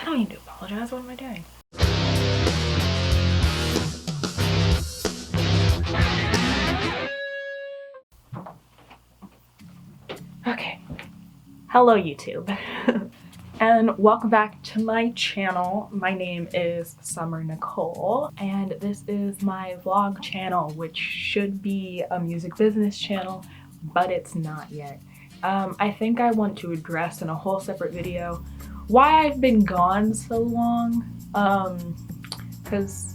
I don't need to apologize. What am I doing? Okay. Hello, YouTube. And welcome back to my channel. My name is Summer Nicole, and this is my vlog channel, which should be a music business channel, but it's not yet. I think I want to address in a whole separate video why I've been gone so long, because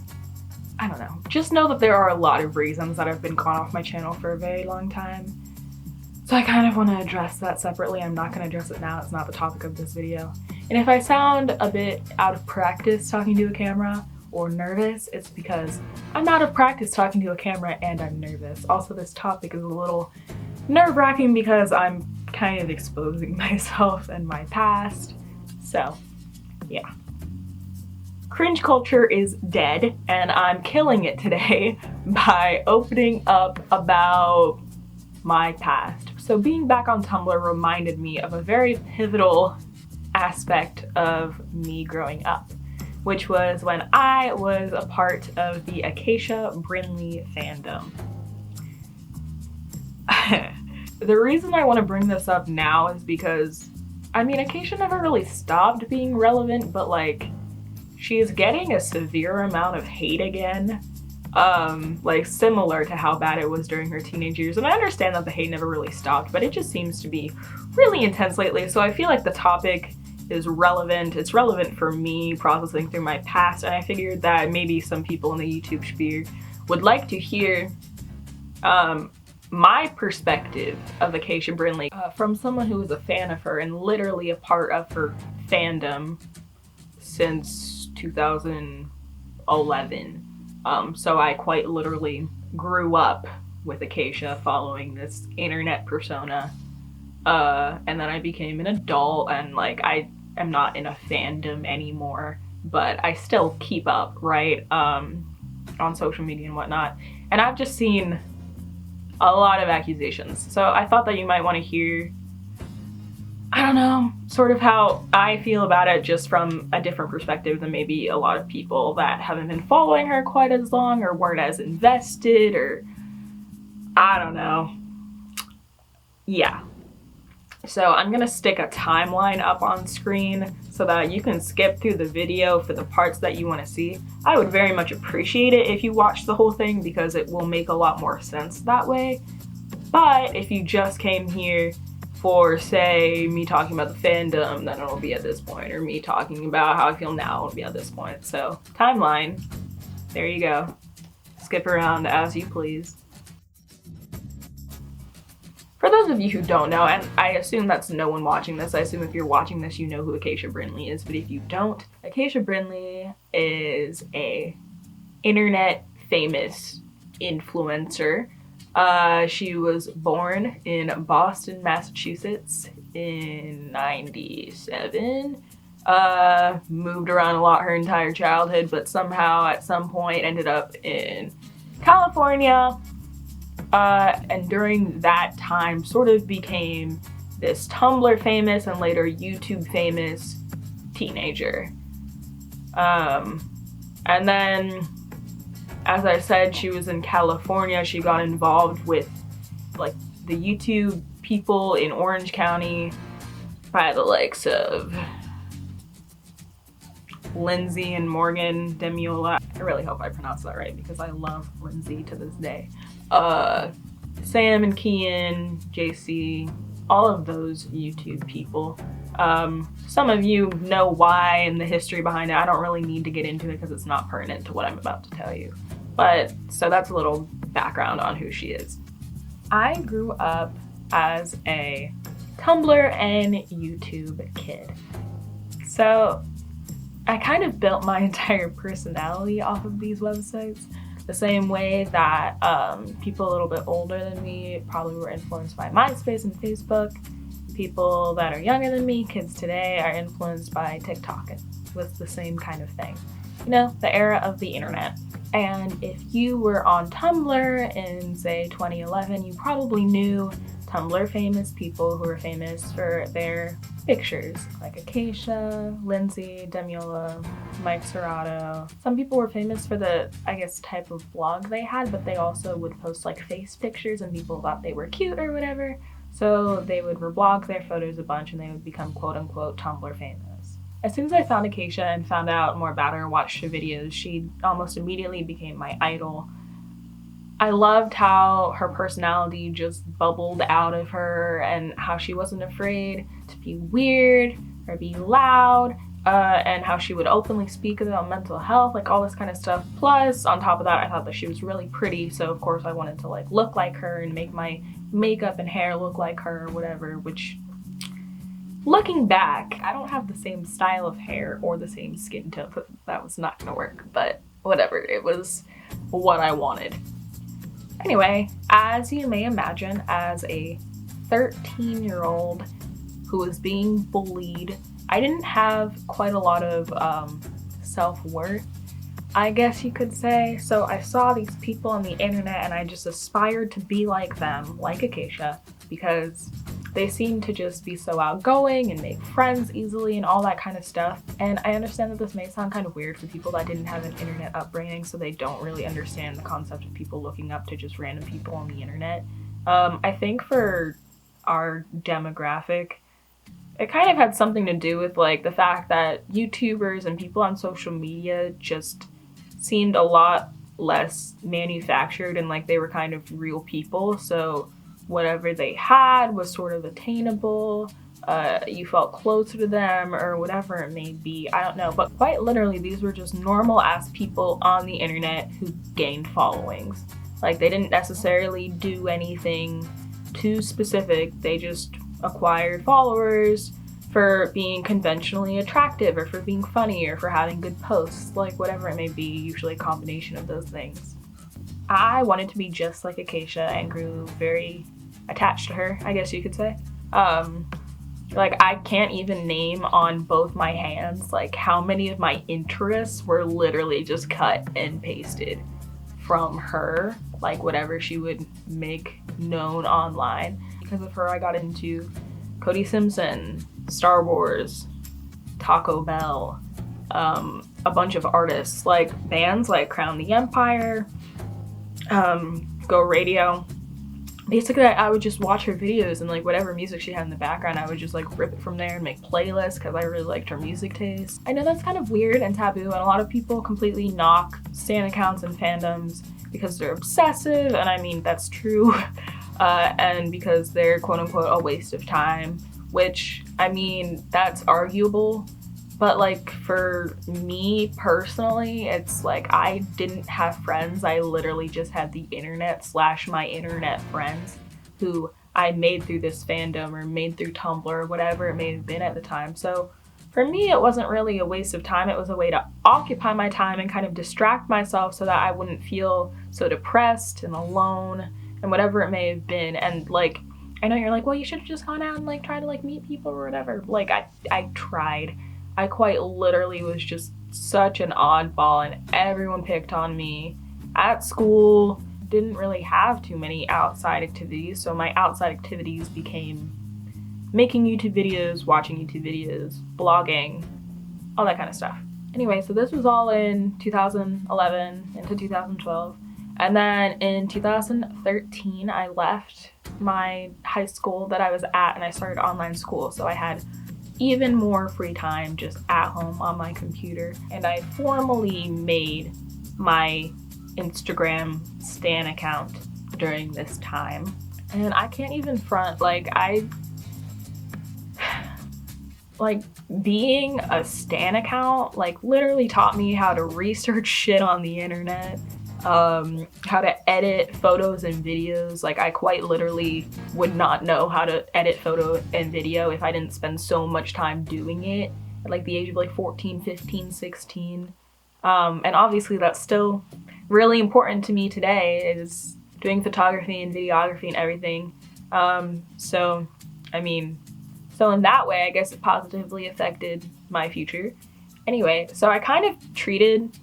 I don't know. Just know that there are a lot of reasons that I've been gone off my channel for a very long time. So I kind of want to address that separately. I'm not going to address it now. It's not the topic of this video. And if I sound a bit out of practice talking to a camera or nervous, it's because I'm out of practice talking to a camera and I'm nervous. Also, this topic is a little nerve-wracking because I'm kind of exposing myself and my past. So, yeah. Cringe culture is dead, and I'm killing it today by opening up about my past. So being back on Tumblr reminded me of a very pivotal aspect of me growing up, which was when I was a part of the Acacia Kersey fandom. The reason I want to bring this up now is because, I mean, Acacia never really stopped being relevant, but like, she is getting a severe amount of hate again. Like similar to how bad it was during her teenage years. And I understand that the hate never really stopped, but it just seems to be really intense lately. So I feel like the topic is relevant. It's relevant for me processing through my past, and I figured that maybe some people in the YouTube sphere would like to hear my perspective of Acacia Kersey from someone who was a fan of her and literally a part of her fandom since 2011. So I quite literally grew up with Acacia following this internet persona. And then I became an adult, and like I am not in a fandom anymore, but I still keep up, right? On social media and whatnot. And I've just seen a lot of accusations. So I thought that you might want to hear, I don't know, sort of how I feel about it just from a different perspective than maybe a lot of people that haven't been following her quite as long or weren't as invested, or I don't know. Yeah. So I'm gonna stick a timeline up on screen so that you can skip through the video for the parts that you want to see. I would very much appreciate it if you watch the whole thing because it will make a lot more sense that way. But if you just came here for, say, me talking about the fandom, then it'll be at this point, or me talking about how I feel now, it'll be at this point. So, timeline, there you go. Skip around as you please. For those of you who don't know, and I assume that's no one watching this, I assume if you're watching this you know who Acacia Kersey is, but if you don't, Acacia Kersey is a internet famous influencer. She was born in Boston, Massachusetts in '97. Moved around a lot her entire childhood, but somehow at some point ended up in California. And during that time sort of became this Tumblr famous and later YouTube famous teenager. And then, as I said, she was in California. She got involved with like the YouTube people in Orange County by the likes of Lindsay and Morgan Demiola. I really hope I pronounced that right because I love Lindsay to this day. Sam and Kian, JC, all of those YouTube people. Some of you know why and the history behind it. I don't really need to get into it because it's not pertinent to what I'm about to tell you. But, so that's a little background on who she is. I grew up as a Tumblr and YouTube kid. So I kind of built my entire personality off of these websites. The same way that people a little bit older than me probably were influenced by MySpace and Facebook. People that are younger than me, kids today, are influenced by TikTok. It was the same kind of thing. You know, the era of the internet. And if you were on Tumblr in, say, 2011, you probably knew Tumblr famous people who are famous for their pictures, like Acacia, Lindsay, Demiola, Mike Serrato. Some people were famous for the, I guess, type of blog they had, but they also would post like face pictures and people thought they were cute or whatever. So they would reblog their photos a bunch and they would become quote unquote Tumblr famous. As soon as I found Acacia and found out more about her and watched her videos, she almost immediately became my idol. I loved how her personality just bubbled out of her and how she wasn't afraid to be weird or be loud, and how she would openly speak about mental health, like all this kind of stuff. Plus, on top of that, I thought that she was really pretty, so of course I wanted to like look like her and make my makeup and hair look like her or whatever, which, looking back, I don't have the same style of hair or the same skin tone, so that was not gonna work, but whatever, it was what I wanted. Anyway, as you may imagine, as a 13-year-old who was being bullied, I didn't have quite a lot of self-worth, I guess you could say. So I saw these people on the internet and I just aspired to be like them, like Acacia, because they seem to just be so outgoing and make friends easily and all that kind of stuff. And I understand that this may sound kind of weird for people that didn't have an internet upbringing, so they don't really understand the concept of people looking up to just random people on the internet. I think for our demographic, it kind of had something to do with like the fact that YouTubers and people on social media just seemed a lot less manufactured and like they were kind of real people. So whatever they had was sort of attainable, you felt closer to them or whatever it may be, I don't know. But quite literally, these were just normal ass people on the internet who gained followings. Like they didn't necessarily do anything too specific, they just acquired followers for being conventionally attractive or for being funny or for having good posts, like whatever it may be, usually a combination of those things. I wanted to be just like Acacia and grew very attached to her, I guess you could say. Like I can't even name on both my hands like how many of my interests were literally just cut and pasted from her, like whatever she would make known online. Because of her, I got into Cody Simpson, Star Wars, Taco Bell, a bunch of artists, like bands like Crown the Empire, Go Radio. Basically, I would just watch her videos and like whatever music she had in the background, I would just like rip it from there and make playlists because I really liked her music taste. I know that's kind of weird and taboo, and a lot of people completely knock stan accounts and fandoms because they're obsessive, and I mean, that's true, and because they're quote unquote a waste of time, which, I mean, that's arguable. But like for me personally, it's like I didn't have friends. I literally just had the internet / my internet friends who I made through this fandom or made through Tumblr or whatever it may have been at the time. So for me, it wasn't really a waste of time. It was a way to occupy my time and kind of distract myself so that I wouldn't feel so depressed and alone and whatever it may have been. And like, I know you're like, well, you should have just gone out and like try to like meet people or whatever. Like I tried. I quite literally was just such an oddball and everyone picked on me. At school, didn't really have too many outside activities, so my outside activities became making YouTube videos, watching YouTube videos, blogging, all that kind of stuff. Anyway, so this was all in 2011 into 2012. And then in 2013, I left my high school that I was at and I started online school. So I had even more free time just at home on my computer. And I formally made my Instagram stan account during this time. And I can't even front, like being a stan account like literally taught me how to research shit on the internet, how to edit photos and videos. Like I quite literally would not know how to edit photo and video if I didn't spend so much time doing it at like the age of like 14, 15, 16. And obviously that's still really important to me today, is doing photography and videography and everything. So in that way, I guess it positively affected my future. Anyway, so I kind of treated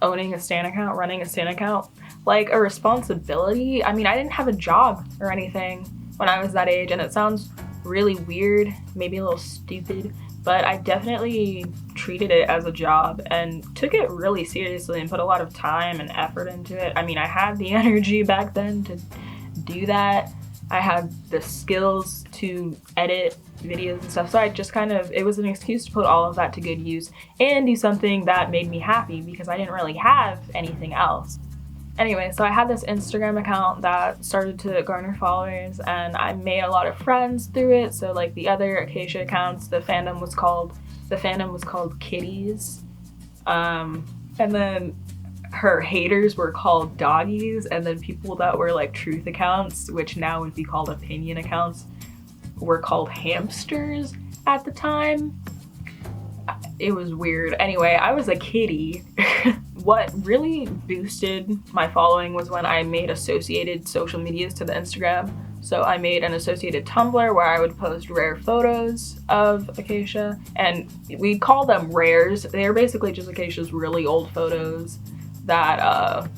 owning a stan account, running a stan account, like a responsibility. I mean, I didn't have a job or anything, when I was that age, and it sounds really weird, maybe a little stupid, but I definitely treated it as a job and took it really seriously and put a lot of time and effort into it. I mean, I had the energy back then to do that. I had the skills to edit videos and stuff, so I just kind of, it was an excuse to put all of that to good use and do something that made me happy because I didn't really have anything else. Anyway, so I had this Instagram account that started to garner followers, and I made a lot of friends through it. So like the other Acacia accounts, the fandom was called Kitties, and then her haters were called Doggies, and then people that were like truth accounts, which now would be called opinion accounts, were called Hamsters at the time. It was weird. Anyway, I was a kitty. What really boosted my following was when I made associated social medias to the Instagram. So I made an associated Tumblr where I would post rare photos of Acacia, and we call them rares. They're basically just Acacia's really old photos that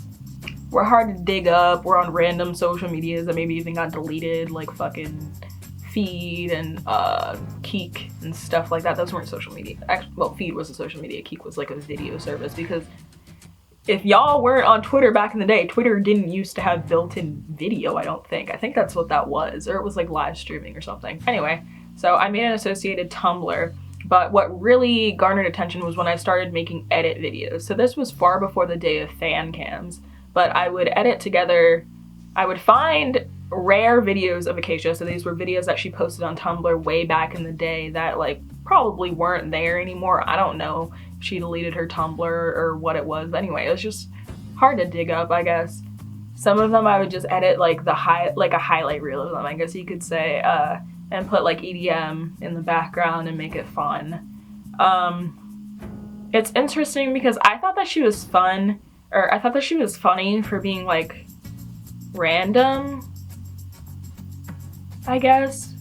were hard to dig up, were on random social medias that maybe even got deleted, like fucking Feed and Keek and stuff like that. Those weren't social media. Actually, well, Feed was a social media. Keek was like a video service, because if y'all weren't on Twitter back in the day, Twitter didn't used to have built-in video, I don't think. I think that's what that was, or it was like live streaming or something. Anyway, so I made an associated Tumblr, but what really garnered attention was when I started making edit videos. So this was far before the day of fan cams, but I would edit together, I would find rare videos of Acacia. So these were videos that she posted on Tumblr way back in the day that like probably weren't there anymore. I don't know if she deleted her Tumblr or what it was. But anyway, it was just hard to dig up, I guess. Some of them I would just edit like a highlight reel of them, I guess you could say, and put like EDM in the background and make it fun. It's interesting because I thought that she was fun, or I thought that she was funny for being like random, I guess.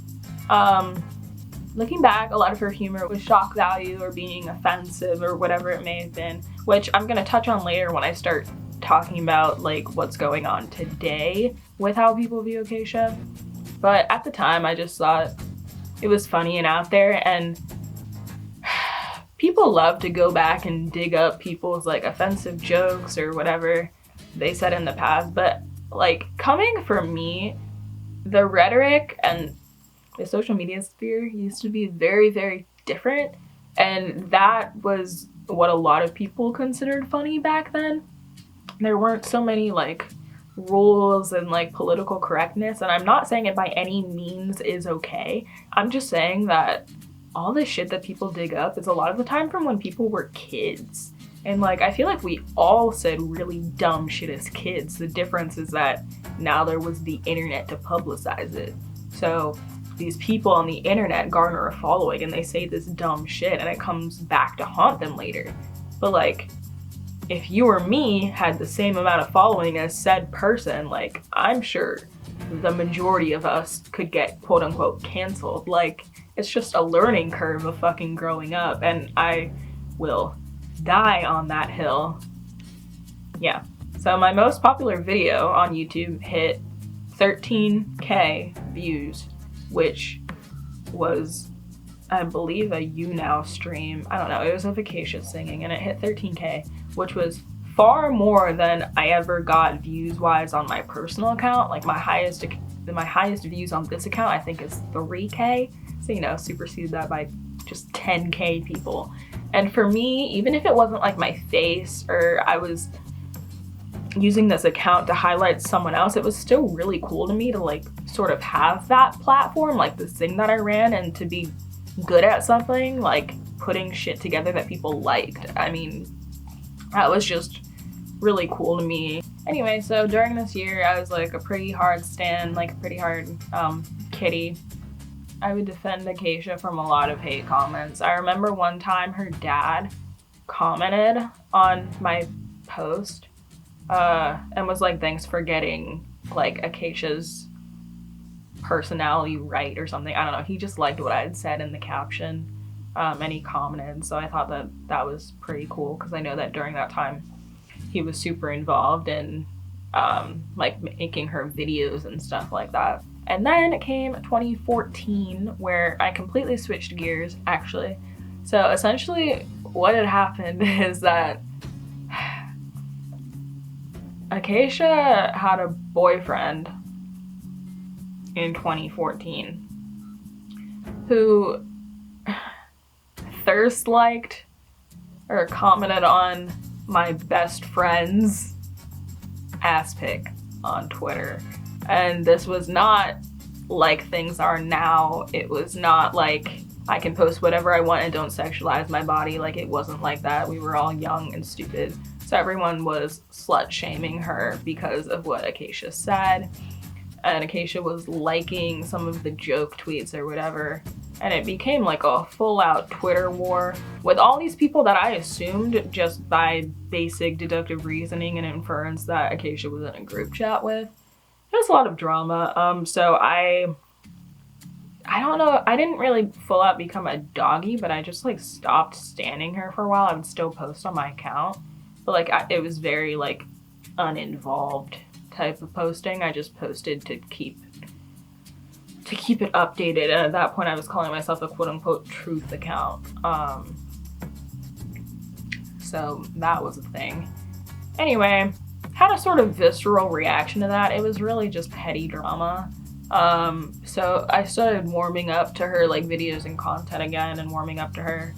Looking back, a lot of her humor was shock value or being offensive or whatever it may have been, which I'm gonna touch on later when I start talking about like what's going on today with how people view Acacia. But at the time, I just thought it was funny and out there, and people love to go back and dig up people's like offensive jokes or whatever they said in the past. But like, coming from me, the rhetoric and the social media sphere used to be very, very different, and that was what a lot of people considered funny back then. There weren't so many like rules and like political correctness, and I'm not saying it by any means is okay. I'm just saying that all the shit that people dig up is a lot of the time from when people were kids. And like, I feel like we all said really dumb shit as kids. The difference is that now there was the internet to publicize it. So these people on the internet garner a following and they say this dumb shit and it comes back to haunt them later. But like, if you or me had the same amount of following as said person, like, I'm sure the majority of us could get quote unquote canceled. Like, it's just a learning curve of fucking growing up, and I will die on that hill. Yeah. So my most popular video on YouTube hit 13K views, which was, I believe, a YouNow stream. I don't know, it was of Acacia singing, and it hit 13K, which was far more than I ever got views-wise on my personal account. Like, my highest views on this account, I think, is 3K. So, you know, supersede that by just 10K people. And for me, even if it wasn't like my face or I was using this account to highlight someone else, it was still really cool to me to like sort of have that platform, like this thing that I ran, and to be good at something, like putting shit together that people liked. I mean, that was just really cool to me. Anyway, so during this year, I was like a pretty hard stan, like a pretty hard kitty. I would defend Acacia from a lot of hate comments. I remember one time her dad commented on my post and was like, thanks for getting like Acacia's personality right or something. I don't know. He just liked what I had said in the caption, and he commented. So I thought that that was pretty cool, because I know that during that time he was super involved in like making her videos and stuff like that. And then came 2014, where I completely switched gears, actually. So essentially what had happened is that Acacia had a boyfriend in 2014 who thirst liked or commented on my best friend's ass pic on Twitter. And this was not like things are now. It was not like I can post whatever I want and don't sexualize my body. Like, it wasn't like that. We were all young and stupid. So everyone was slut shaming her because of what Acacia said. And Acacia was liking some of the joke tweets or whatever. And it became like a full out Twitter war with all these people that I assumed just by basic deductive reasoning and inference that Acacia was in a group chat with. It was a lot of drama. So I don't know, I didn't really full out become a doggy, but I just like stopped standing her for a while. I would still post on my account, but like it was very like uninvolved type of posting. I just posted to keep it updated, and at that point I was calling myself a quote-unquote truth account. So that was a thing. Anyway, had a sort of visceral reaction to that. It was really just petty drama. So I started warming up to her like videos and content again, and warming up to her.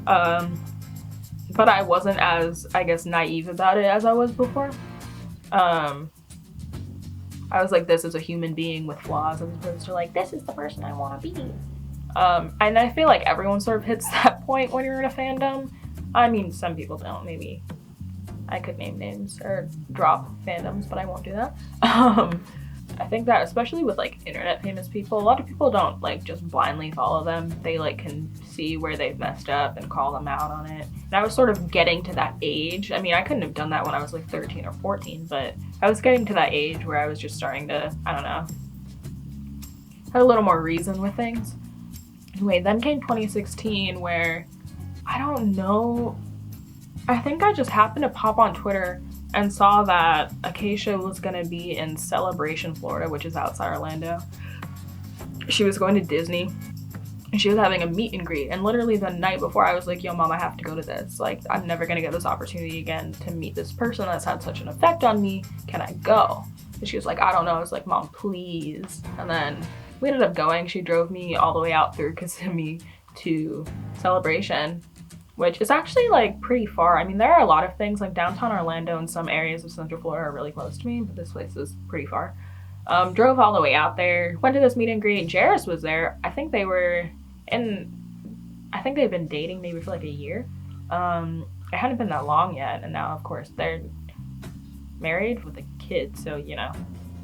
But I wasn't as, I guess, naive about it as I was before. I was like, this is a human being with flaws, as opposed to like, this is the person I want to be. And I feel like everyone sort of hits that point when you're in a fandom. I mean, some people don't. Maybe I could name names or drop fandoms, but I won't do that. I think that especially with like internet famous people, a lot of people don't like just blindly follow them. They like can see where they've messed up and call them out on it. And I was sort of getting to that age. I mean, I couldn't have done that when I was like 13 or 14, but I was getting to that age where I was just starting to, I don't know, have a little more reason with things. Anyway, then came 2016 where, I don't know, I think I just happened to pop on Twitter and saw that Acacia was gonna be in Celebration, Florida, which is outside Orlando. She was going to Disney, and she was having a meet and greet. And literally the night before, I was like, yo, mom, I have to go to this. Like, I'm never gonna get this opportunity again to meet this person that's had such an effect on me. Can I go? And she was like, I don't know. I was like, mom, please. And then we ended up going. She drove me all the way out through Kissimmee to Celebration, which is actually like pretty far. I mean, there are a lot of things like downtown Orlando and some areas of Central Florida are really close to me, but this place is pretty far. Drove all the way out there, went to this meet and greet. Jairus was there. I think they've been dating maybe for like a year. It hadn't been that long yet, and now of course they're married with a kid, so you know,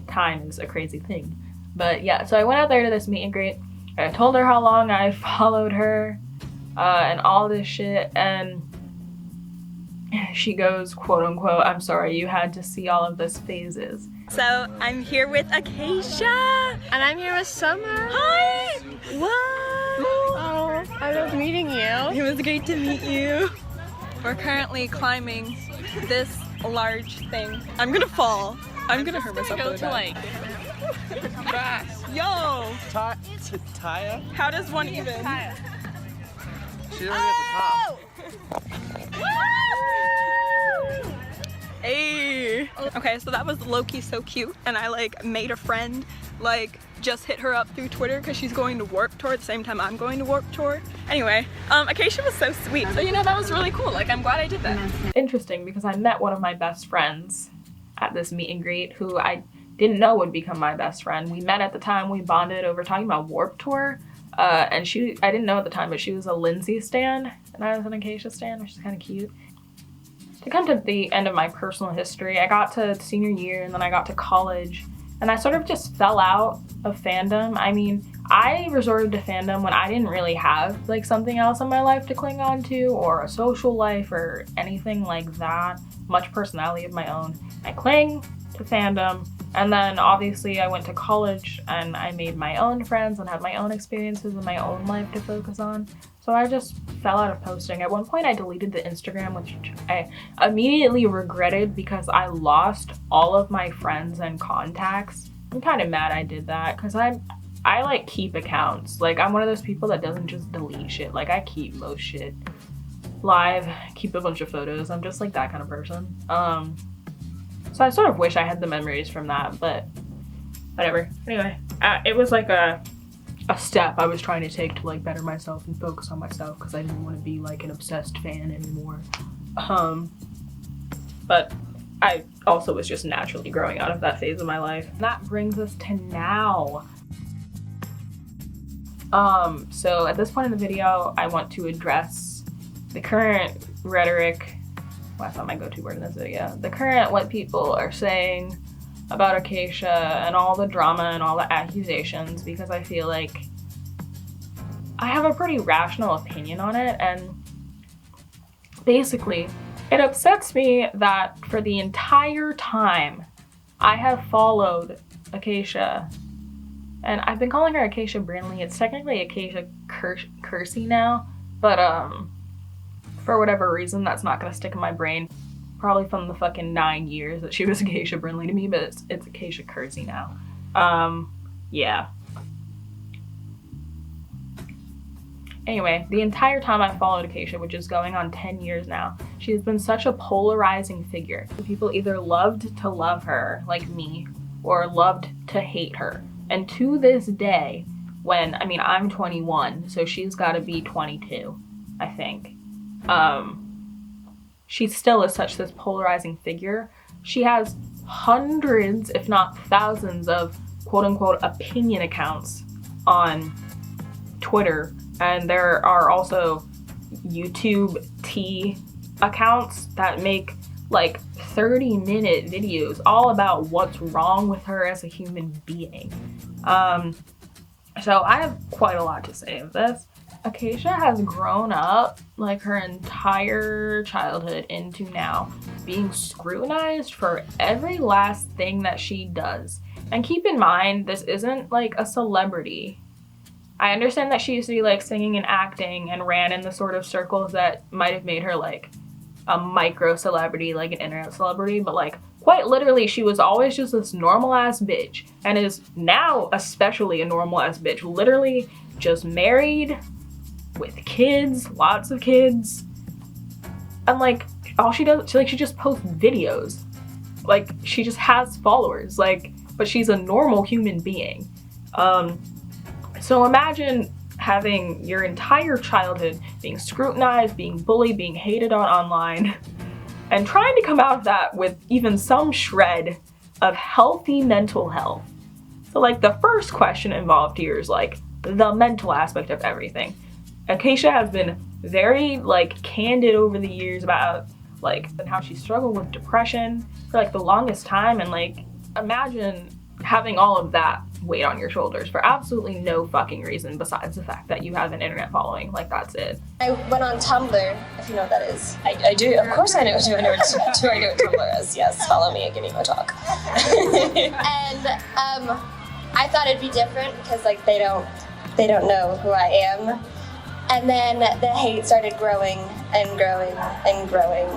time is a crazy thing. But yeah, so I went out there to this meet and greet. I told her how long I followed her, and all this shit, and she goes, quote unquote, I'm sorry you had to see all of this phases. So I'm here with Acacia. And I'm here with Summer. Hi! What? Oh, I love meeting you. It was great to meet you. We're currently climbing this large thing. I'm gonna fall. I'm gonna hurt myself. Go to like Yo! Taya? How does one even? She's already at the top. Hey! Okay, so that was low-key so cute, and I like made a friend, like just hit her up through Twitter because she's going to Warped Tour at the same time I'm going to Warped Tour. Anyway, Acacia was so sweet, so you know, that was really cool. Like, I'm glad I did that. Interesting, because I met one of my best friends at this meet and greet who I didn't know would become my best friend. We met at the time, we bonded over talking about Warped Tour, and I didn't know at the time, but she was a Lindsay stan, and I was an Acacia stan, which is kind of cute. To come to the end of my personal history, I got to senior year and then I got to college, and I sort of just fell out of fandom. I mean, I resorted to fandom when I didn't really have like something else in my life to cling on to, or a social life or anything like that, much personality of my own. I cling to fandom, and then obviously I went to college and I made my own friends and had my own experiences and my own life to focus on. So I just fell out of posting. At one point I deleted the Instagram, which I immediately regretted because I lost all of my friends and contacts I'm kind of mad I did that because I like keep accounts. Like I'm one of those people that doesn't just delete shit. Like I keep most shit live, keep a bunch of photos. I'm just like that kind of person. So I sort of wish I had the memories from that, but whatever. Anyway, it was like a step I was trying to take to like better myself and focus on myself because I didn't want to be like an obsessed fan anymore. But I also was just naturally growing out of that phase of my life. And that brings us to now. So at this point in the video, I want to address the current rhetoric. Well, that's not my go-to word in this video. The current what people are saying about Acacia and all the drama and all the accusations, because I feel like I have a pretty rational opinion on it. And basically, it upsets me that for the entire time I have followed Acacia, and I've been calling her Acacia Brindley. It's technically Acacia Kersey now, but for whatever reason that's not gonna stick in my brain. Probably from the fucking 9 years that she was Acacia Brindley to me, but it's Acacia Kersey now. Yeah. Anyway, the entire time I followed Acacia, which is going on 10 years now, she has been such a polarizing figure. People either loved to love her, like me, or loved to hate her. And to this day, when, I mean, I'm 21, so she's gotta be 22, I think. She still is such this polarizing figure. She has hundreds, if not thousands, of quote-unquote opinion accounts on Twitter. And there are also YouTube tea accounts that make like 30-minute videos all about what's wrong with her as a human being. So I have quite a lot to say of this. Acacia has grown up like her entire childhood into now being scrutinized for every last thing that she does. And keep in mind, this isn't like a celebrity. I understand that she used to be like singing and acting and ran in the sort of circles that might have made her like a micro celebrity, like an internet celebrity, but like quite literally she was always just this normal ass bitch, and is now especially a normal ass bitch, literally just married with kids, lots of kids, and like all she does, she just posts videos, like she just has followers, like, but she's a normal human being. So imagine having your entire childhood being scrutinized, being bullied, being hated on online, and trying to come out of that with even some shred of healthy mental health. So like the first question involved here is like the mental aspect of everything. Acacia has been very like candid over the years about like how she struggled with depression for like the longest time, and like imagine having all of that weight on your shoulders for absolutely no fucking reason besides the fact that you have an internet following. Like that's it. I went on Tumblr, if you know what that is. I do. Of course I know. Do I know what Tumblr is? Yes. Follow me and give me a talk. And I thought it'd be different because like they don't know who I am. And then the hate started growing and growing and growing.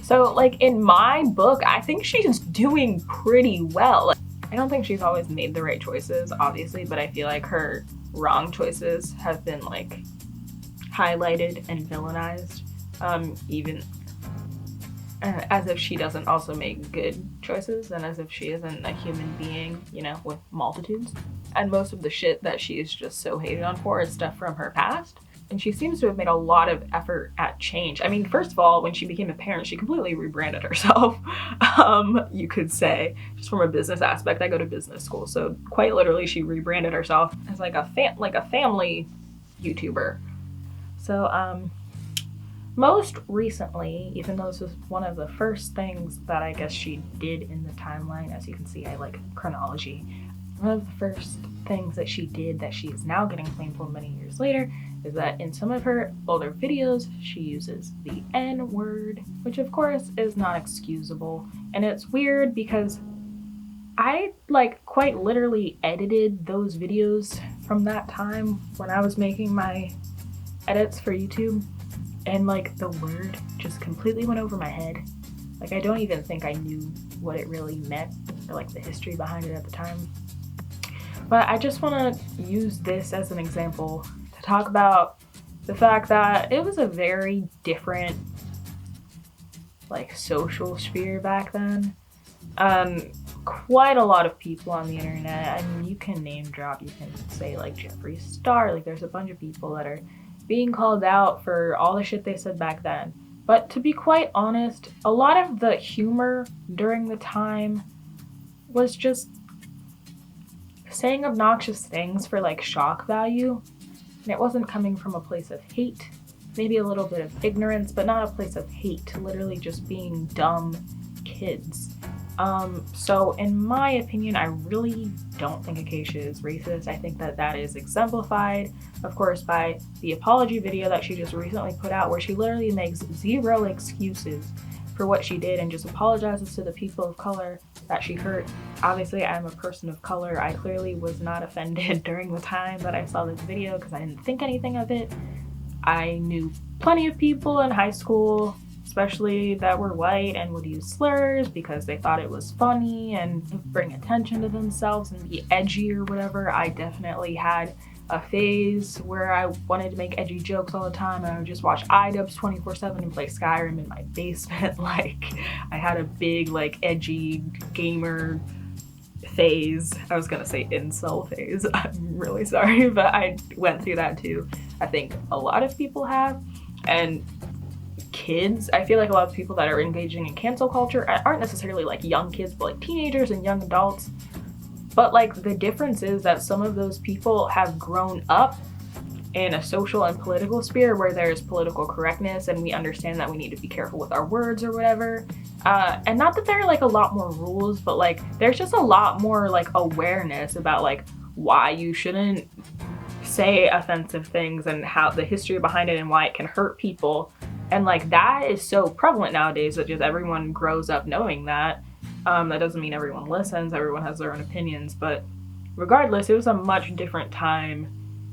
So like in my book, I think she's doing pretty well. I don't think she's always made the right choices, obviously, but I feel like her wrong choices have been like highlighted and villainized, even as if she doesn't also make good choices, and as if she isn't a human being, you know, with multitudes. And most of the shit that she is just so hated on for is stuff from her past. And she seems to have made a lot of effort at change. I mean, first of all, when she became a parent, she completely rebranded herself, you could say, just from a business aspect. I go to business school, so quite literally she rebranded herself as like a family YouTuber. So most recently, even though this was one of the first things that I guess she did in the timeline, as you can see, I like chronology. One of the first things that she did that she is now getting blamed for many years later is that in some of her older videos, she uses the N-word, which of course is not excusable. And it's weird because I like quite literally edited those videos from that time when I was making my edits for YouTube, and like the word just completely went over my head. Like I don't even think I knew what it really meant. or like the history behind it at the time. But I just want to use this as an example to talk about the fact that it was a very different like social sphere back then. Quite a lot of people on the internet, I mean, you can name drop, you can say like Jeffree Star, like there's a bunch of people that are being called out for all the shit they said back then. But to be quite honest, a lot of the humor during the time was just saying obnoxious things for like shock value, and it wasn't coming from a place of hate, maybe a little bit of ignorance, but not a place of hate, literally just being dumb kids. So in my opinion, I really don't think Acacia is racist. I think that that is exemplified, of course, by the apology video that she just recently put out, where she literally makes zero excuses for what she did and just apologizes to the people of color that she hurt. Obviously, I'm a person of color. I clearly was not offended during the time that I saw this video because I didn't think anything of it. I knew plenty of people in high school, especially that were white and would use slurs because they thought it was funny and bring attention to themselves and be edgy or whatever. I definitely had a phase where I wanted to make edgy jokes all the time, and I would just watch iDubbbz 24/7 and play Skyrim in my basement. Like, I had a big like edgy gamer phase. I was gonna say incel phase. I'm really sorry, but I went through that too. I think a lot of people have. And kids, I feel like a lot of people that are engaging in cancel culture aren't necessarily like young kids, but like teenagers and young adults. But like the difference is that some of those people have grown up in a social and political sphere where there's political correctness and we understand that we need to be careful with our words or whatever. And not that there are like a lot more rules, but like there's just a lot more like awareness about like why you shouldn't say offensive things and how the history behind it and why it can hurt people. And like that is so prevalent nowadays that just everyone grows up knowing that. That doesn't mean everyone listens, everyone has their own opinions, but regardless, it was a much different time.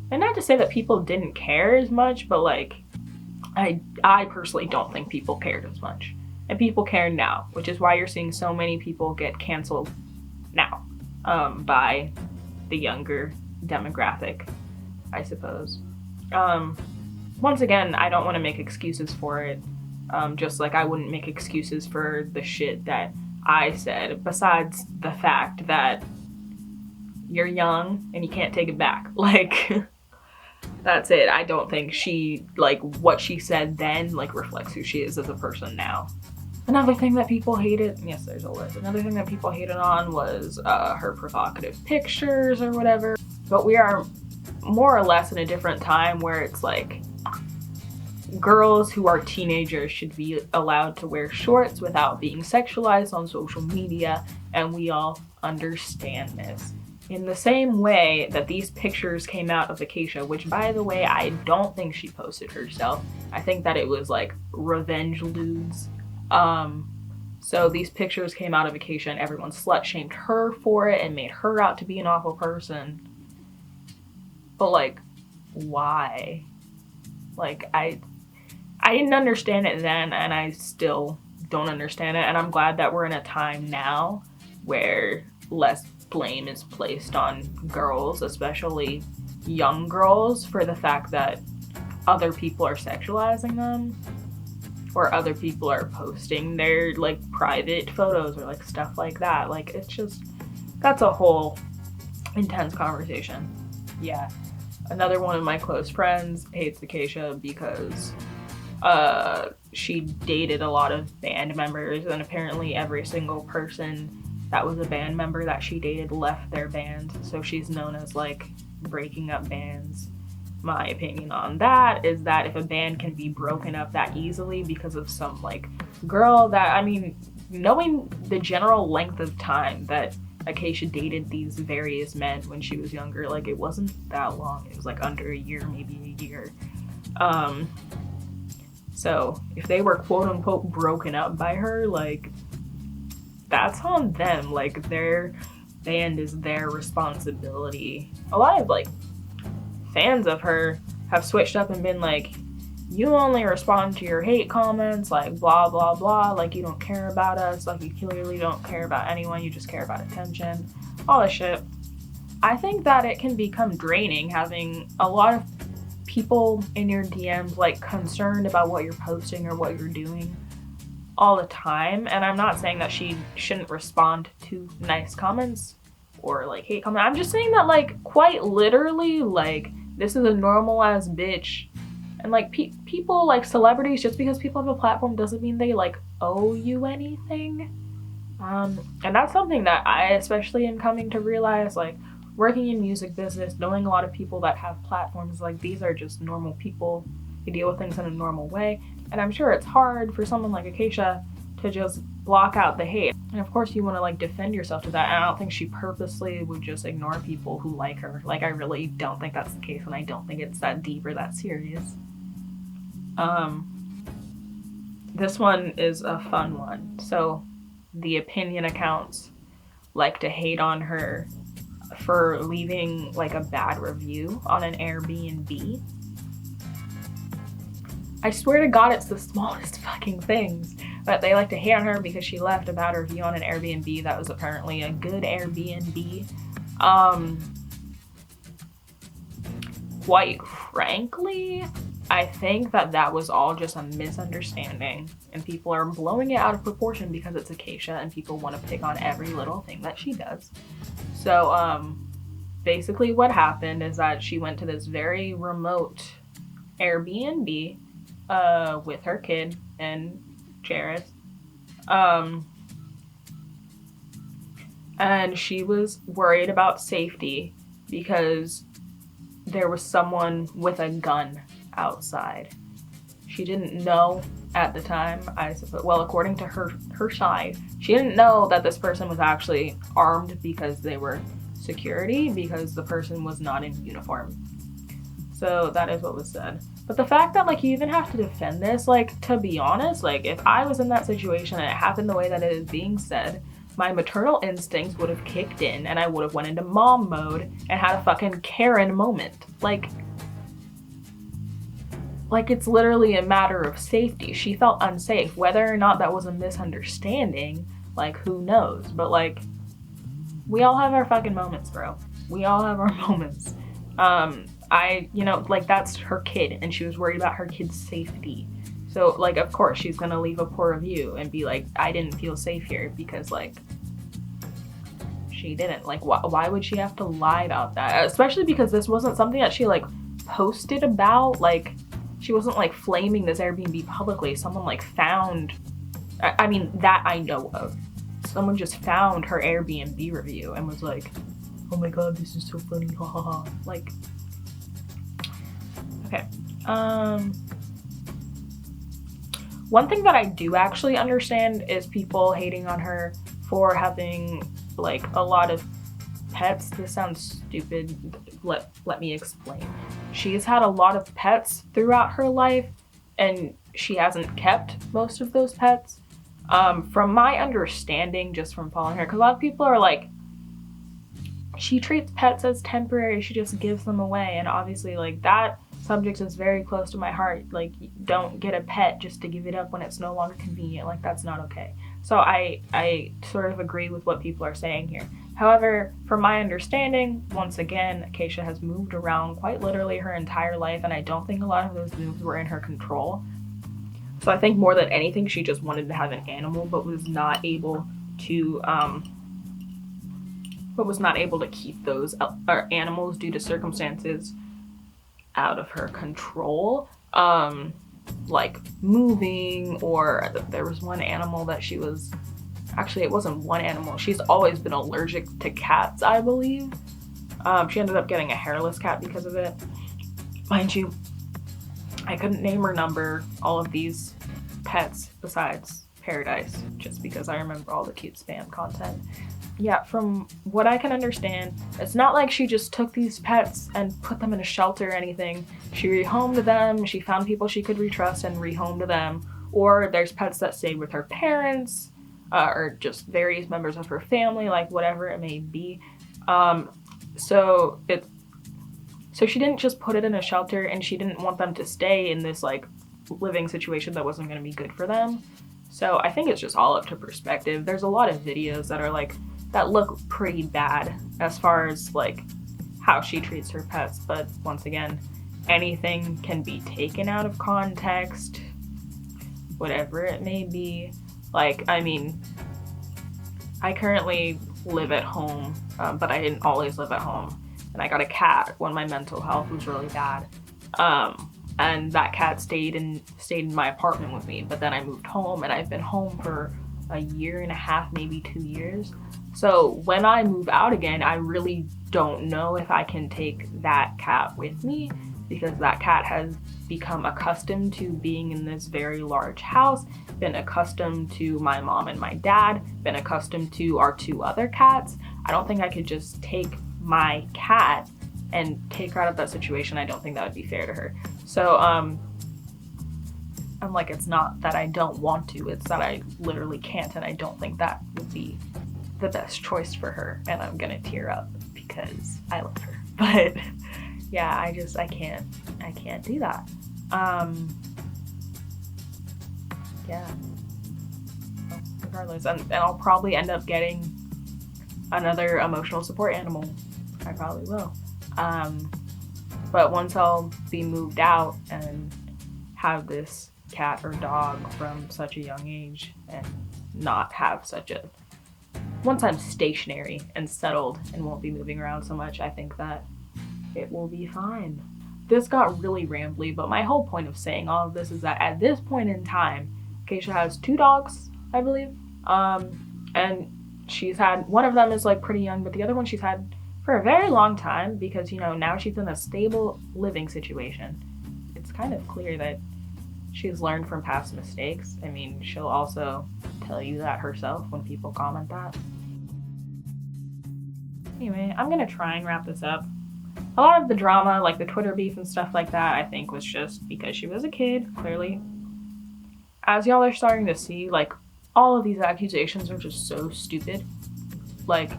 And not to say that people didn't care as much, but like I personally don't think people cared as much. And people care now, which is why you're seeing so many people get canceled now by the younger demographic, I suppose. Once again, I don't want to make excuses for it, just like I wouldn't make excuses for the shit that I said, besides the fact that you're young and you can't take it back. Like, that's it. I don't think she, like, what she said then, like, reflects who she is as a person now. Another thing that people hated, yes, there's a list. Another thing that people hated on was her provocative pictures or whatever. But we are more or less in a different time where it's like, girls who are teenagers should be allowed to wear shorts without being sexualized on social media, and we all understand this. In the same way that these pictures came out of Acacia, which by the way, I don't think she posted herself. I think that it was like revenge lewds. So these pictures came out of Acacia and everyone slut shamed her for it and made her out to be an awful person. But like, why? Like, I didn't understand it then, and I still don't understand it, and I'm glad that we're in a time now where less blame is placed on girls, especially young girls, for the fact that other people are sexualizing them, or other people are posting their, like, private photos or, like, stuff like that. Like, it's just, that's a whole intense conversation. Yeah. Another one of my close friends hates Acacia because she dated a lot of band members, and apparently every single person that was a band member that she dated left their band, so she's known as like breaking up bands. My opinion on that is that if a band can be broken up that easily because of some like girl that, I mean, knowing the general length of time that Acacia dated these various men when she was younger, like it wasn't that long, it was like under a year, maybe a year. So if they were quote unquote broken up by her, like that's on them. Like their band is their responsibility. A lot of like fans of her have switched up and been like, you only respond to your hate comments, like blah blah blah, like you don't care about us, like you clearly don't care about anyone, you just care about attention, all this shit. I think that it can become draining having a lot of people in your DMs like concerned about what you're posting or what you're doing all the time. And I'm not saying that she shouldn't respond to nice comments or like hate comments. I'm just saying that like quite literally, like, this is a normal ass bitch. And like people, like celebrities, just because people have a platform doesn't mean they like owe you anything. And that's something that I especially am coming to realize, like working in music business, knowing a lot of people that have platforms, like these are just normal people. They deal with things in a normal way. And I'm sure it's hard for someone like Acacia to just block out the hate. And of course you want to like defend yourself to that. And I don't think she purposely would just ignore people who like her. Like I really don't think that's the case, and I don't think it's that deep or that serious. This one is a fun one. So the opinion accounts like to hate on her for leaving like a bad review on an Airbnb. I swear to God, it's the smallest fucking things, but they like to hate on her because she left a bad review on an Airbnb that was apparently a good Airbnb. Quite frankly, I think that was all just a misunderstanding, and people are blowing it out of proportion because it's Acacia and people want to pick on every little thing that she does. So basically what happened is that she went to this very remote Airbnb with her kid and Jared. And she was worried about safety because there was someone with a gun outside. She didn't know at the time, I suppose. Well, according to her side, she didn't know that this person was actually armed because they were security, because the person was not in uniform. So that is what was said. But the fact that like you even have to defend this, like, to be honest, like if I was in that situation and it happened the way that it is being said, my maternal instincts would have kicked in and I would have went into mom mode and had a fucking Karen moment. Like it's literally a matter of safety. She felt unsafe. Whether or not that was a misunderstanding, like who knows? But like, we all have our fucking moments, bro. We all have our moments. Like that's her kid and she was worried about her kid's safety. So like, of course she's gonna leave a poor review and be like, I didn't feel safe here, because like, she didn't. Like, why would she have to lie about that? Especially because this wasn't something that she like posted about. Like, she wasn't like flaming this Airbnb publicly. Someone like found, I mean, that I know of. Someone just found her Airbnb review and was like, oh my God, this is so funny, ha ha ha. Like, okay. One thing that I do actually understand is people hating on her for having like a lot of pets. This sounds stupid. Let me explain. She's had a lot of pets throughout her life and she hasn't kept most of those pets. From my understanding, just from following her, because a lot of people are like, she treats pets as temporary, she just gives them away, and obviously like that subject is very close to my heart. Like, don't get a pet just to give it up when it's no longer convenient. Like, that's not okay. So I sort of agree with what people are saying here. However, from my understanding, once again, Acacia has moved around quite literally her entire life, and I don't think a lot of those moves were in her control. So I think more than anything, she just wanted to have an animal, but was not able to keep those animals due to circumstances out of her control, like moving, or there was one animal that she was, actually it wasn't one animal, she's always been allergic to cats, I believe. She ended up getting a hairless cat because of it. Mind you, I couldn't name or number all of these pets besides Paradise, just because I remember all the cute spam content. Yeah, from what I can understand, it's not like she just took these pets and put them in a shelter or anything. She rehomed them, she found people she could retrust and rehomed them. Or there's pets that stayed with her parents, or just various members of her family, like whatever it may be. So she didn't just put it in a shelter, and she didn't want them to stay in this like living situation that wasn't going to be good for them. So I think it's just all up to perspective. There's a lot of videos that are like, that look pretty bad as far as like how she treats her pets, but once again, anything can be taken out of context, whatever it may be. Like, I mean, I currently live at home, but I didn't always live at home. And I got a cat when my mental health was really bad. And that cat stayed in my apartment with me, but then I moved home, and I've been home for a year and a half, maybe 2 years. So when I move out again, I really don't know if I can take that cat with me, because that cat has become accustomed to being in this very large house, been accustomed to my mom and my dad, been accustomed to our 2 other cats. I don't think I could just take my cat and take her out of that situation. I don't think that would be fair to her. So I'm like, it's not that I don't want to, it's that I literally can't, and I don't think that would be the best choice for her, and I'm gonna tear up because I love her. But yeah, I can't do that. Yeah, regardless, and I'll probably end up getting another emotional support animal. I probably will. But once I'll be moved out and have this cat or dog from such a young age, and not have such a, once I'm stationary and settled and won't be moving around so much, I think that it will be fine. This got really rambly, but my whole point of saying all of this is that at this point in time, Acacia has 2 dogs, I believe. And she's had, one of them is like pretty young, but the other one she's had for a very long time, because, you know, now she's in a stable living situation. It's kind of clear that she's learned from past mistakes. I mean, she'll also tell you that herself when people comment that. Anyway, I'm gonna try and wrap this up. A lot of the drama, like the Twitter beef and stuff like that, I think was just because she was a kid, clearly. As y'all are starting to see, like, all of these accusations are just so stupid. Like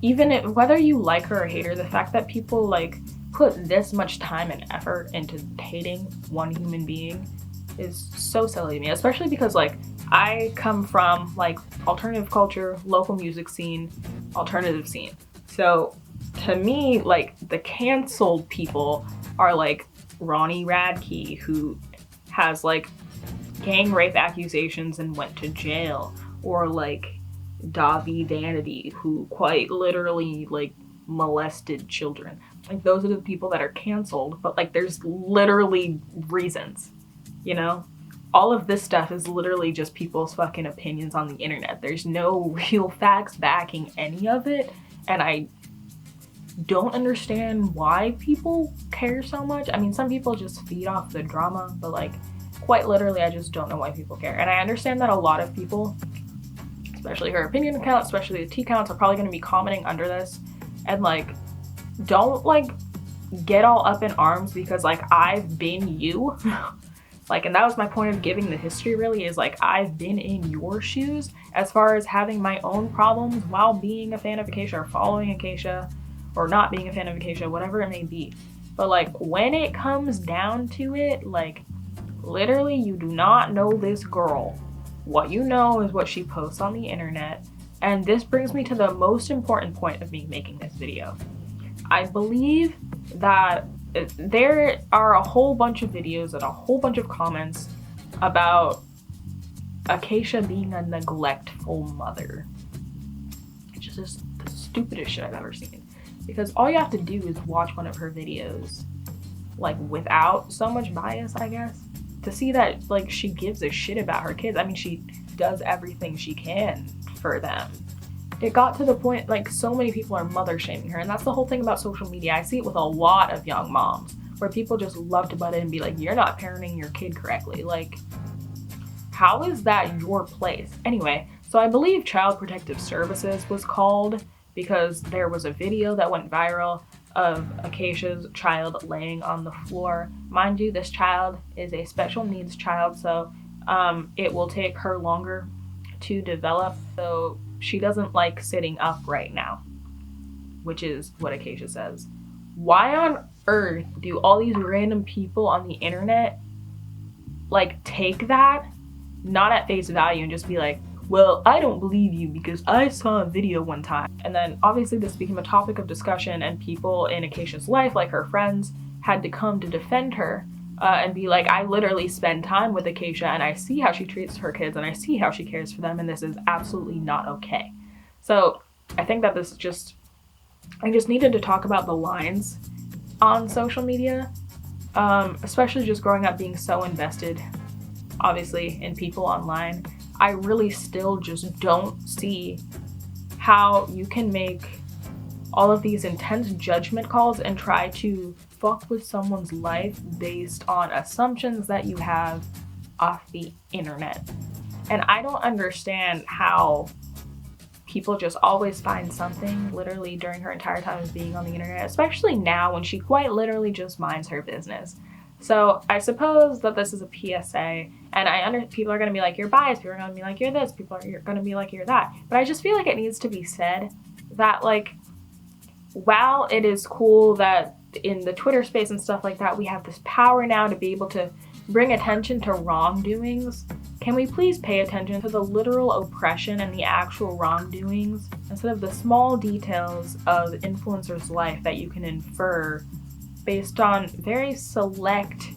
even if, whether you like her or hate her, the fact that people like put this much time and effort into hating one human being is so silly to me, especially because like I come from like alternative culture, local music scene, alternative scene. So to me, like, the canceled people are like Ronnie Radke, who has like gang rape accusations and went to jail, or like Davi Vanity, who quite literally like molested children. Like, those are the people that are canceled, but like there's literally reasons, you know? All of this stuff is literally just people's fucking opinions on the internet. There's no real facts backing any of it, and I don't understand why people care so much. I mean, some people just feed off the drama, but like, quite literally, I just don't know why people care. And I understand that a lot of people, especially her opinion account, especially the T counts, are probably going to be commenting under this, and like, don't like get all up in arms because like I've been you. Like, and that was my point of giving the history, really, is like, I've been in your shoes as far as having my own problems while being a fan of Acacia, or following Acacia, or not being a fan of Acacia, whatever it may be. But like, when it comes down to it, like, literally, you do not know this girl. What you know is what she posts on the internet. And this brings me to the most important point of me making this video. I believe that there are a whole bunch of videos and a whole bunch of comments about Acacia being a neglectful mother. It's just the stupidest shit I've ever seen. Because all you have to do is watch one of her videos, like, without so much bias, I guess, to see that, like, she gives a shit about her kids. I mean, she does everything she can for them. It got to the point, like, so many people are mother shaming her, and that's the whole thing about social media. I see it with a lot of young moms, where people just love to butt in and be like, you're not parenting your kid correctly. Like, how is that your place? Anyway, so I believe Child Protective Services was called because there was a video that went viral of Acacia's child laying on the floor. Mind you, this child is a special needs child, so it will take her longer to develop, so she doesn't like sitting up right now, which is what Acacia says. Why on earth do all these random people on the internet like take that not at face value and just be like, well, I don't believe you because I saw a video one time. And then obviously this became a topic of discussion, and people in Acacia's life, like her friends, had to come to defend her and be like, I literally spend time with Acacia and I see how she treats her kids and I see how she cares for them, and this is absolutely not okay. So I think that I just needed to talk about the lines on social media, especially just growing up being so invested, obviously, in people online. I really still just don't see how you can make all of these intense judgment calls and try to fuck with someone's life based on assumptions that you have off the internet. And I don't understand how people just always find something literally during her entire time of being on the internet, especially now when she quite literally just minds her business. So I suppose that this is a PSA, and people are going to be like, you're biased, people are going to be like, you're this, people are going to be like, you're that. But I just feel like it needs to be said that, like, while it is cool that in the Twitter space and stuff like that, we have this power now to be able to bring attention to wrongdoings, can we please pay attention to the literal oppression and the actual wrongdoings instead of the small details of the influencer's life that you can infer based on very select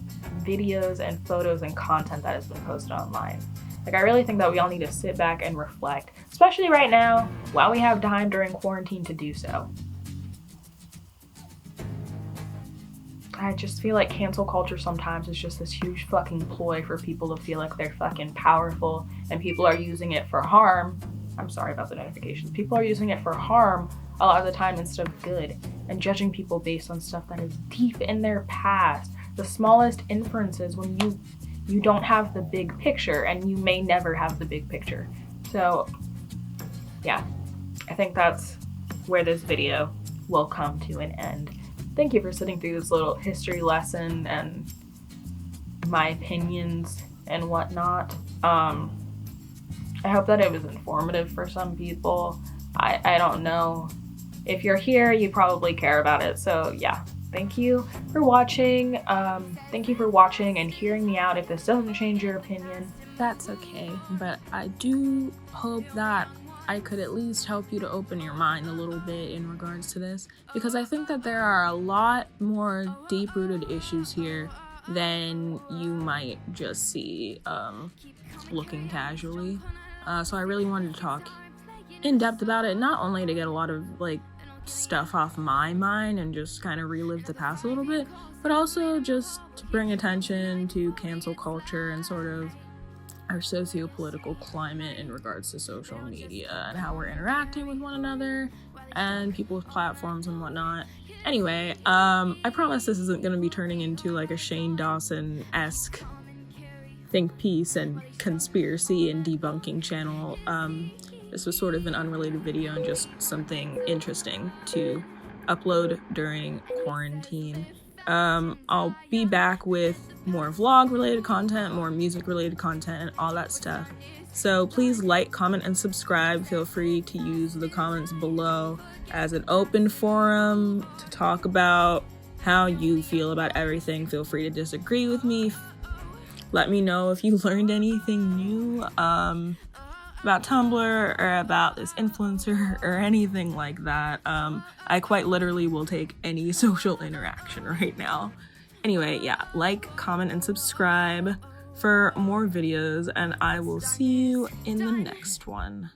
videos and photos and content that has been posted online. Like, I really think that we all need to sit back and reflect, especially right now, while we have time during quarantine to do so. I just feel like cancel culture sometimes is just this huge fucking ploy for people to feel like they're fucking powerful, and people are using it for harm. I'm sorry about the notifications. People are using it for harm a lot of the time instead of good, and judging people based on stuff that is deep in their past. The smallest inferences when you don't have the big picture, and you may never have the big picture. So yeah, I think that's where this video will come to an end. Thank you for sitting through this little history lesson and my opinions and whatnot. I hope that it was informative for some people. I don't know. If you're here, you probably care about it. So yeah, thank you for watching. Thank you for watching and hearing me out. If this doesn't change your opinion, that's okay. But I do hope that I could at least help you to open your mind a little bit in regards to this, because I think that there are a lot more deep-rooted issues here than you might just see looking casually. So I really wanted to talk in depth about it, not only to get a lot of like stuff off my mind and just kind of relive the past a little bit, but also just to bring attention to cancel culture and sort of our socio-political climate in regards to social media and how we're interacting with one another and people's platforms and whatnot. Anyway, I promise this isn't going to be turning into like a Shane Dawson-esque think piece and conspiracy and debunking channel. This was sort of an unrelated video and just something interesting to upload during quarantine. I'll be back with more vlog related content, more music related content, and all that stuff. So please like, comment, and subscribe. Feel free to use the comments below as an open forum to talk about how you feel about everything. Feel free to disagree with me. Let me know if you learned anything new about Tumblr or about this influencer or anything like that. I quite literally will take any social interaction right now. Anyway, yeah, like, comment, and subscribe for more videos, and I will see you in the next one.